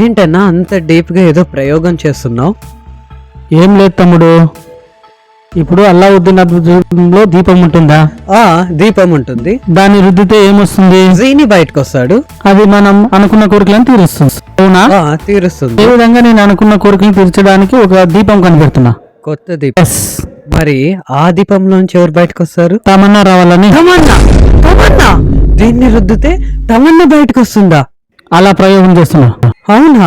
ఏంటన్నా అంత డీప్గా ఏదో ప్రయోగం చేస్తున్నావు? ఏం లేదు తమ్ముడు, ఇప్పుడు అల్లావుద్దీన్ అద్భుతంలో దీపం ఉంటుందా? దీపం ఉంటుంది. దాన్ని రుద్దితే ఏమొస్తుంది? జీని బయటకు వస్తాడు. అది మనం అనుకున్న కోరికలను తీరుస్తుంది, అవునా? తీరుస్తుంది. ఏ విధంగా నేను అనుకున్న కోరికలను తీర్చడానికి ఒక దీపం కనిపెడుతున్నా. కొత్త దీపం. మరి ఆ దీపంలోంచి ఎవరు బయటకు వస్తారు? తమన్నా రావాలని. తమన్నా దీన్ని రుద్దితే తమన్నా బయటకు వస్తుందా? అలా ప్రయోగం చేస్తున్నా. అవునా?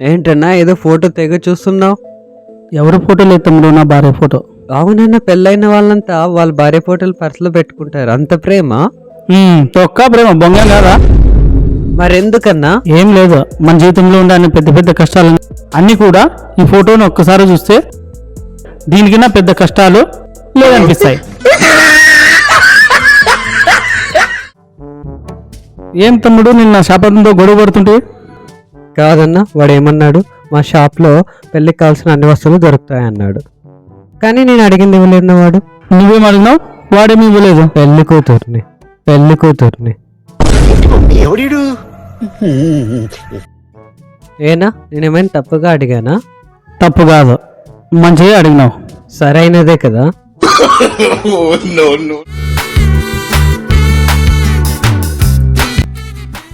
ఏంటన్నా ఏదో ఫోటో తెగ చూస్తున్నావు? ఎవరి ఫోటో లేదు తమ్ముడు, నా భార్య ఫోటో. అవునన్నా, పెళ్ళైన వాళ్ళంతా వాళ్ళ భార్య ఫోటోలు పర్సులో పెట్టుకుంటారు. అంత ప్రేమ? తొక్క ప్రేమ బొంగం కాదా? మరెందుకన్నా? ఏం లేదు, మన జీవితంలో ఉండే పెద్ద పెద్ద కష్టాలు అన్ని కూడా ఈ ఫోటోని ఒక్కసారి చూస్తే దీనికన్నా పెద్ద కష్టాలు లేదనిపిస్తాయి. ఏం తమ్ముడు, నిన్న శాపంతో గొడవ పడుతుంటే? కాదన్నా, వాడు ఏమన్నాడు, మా షాప్లో పెళ్ళికి కావాల్సిన అన్ని వస్తువులు దొరుకుతాయన్నాడు. కానీ నేను అడిగింది ఇవ్వలేదు. వాడు నువ్వేం అడిగినావు? వాడేమి ఇవ్వలేదు. పెళ్లి కూతుర్ని. ఏనా, నేనేమైనా తప్పుగా అడిగానా? తప్పు కాదు, మంచిగా అడిగినావు. సరైనదే కదా?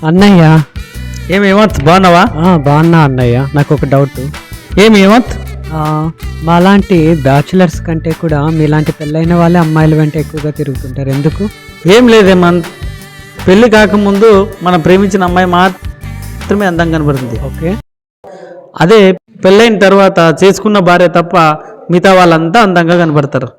అన్నయ్య. ఏమేమంత్ బాగున్నావా? బాగున్నా అన్నయ్య. నాకు ఒక డౌట్. ఏమేమంత్? మాలాంటి బ్యాచులర్స్ కంటే కూడా మీలాంటి పెళ్ళైన వాళ్ళే అమ్మాయిల వెంట ఎక్కువగా తిరుగుతుంటారు, ఎందుకు? ఏం లేదేమంత్, పెళ్లి కాకముందు మనం ప్రేమించిన అమ్మాయి మాత్రమే అందంగా కనబడుతుంది. ఓకే. అదే పెళ్ళైన తర్వాత చేసుకున్న భార్య తప్ప మిగతా వాళ్ళంతా అందంగా కనబడతారు.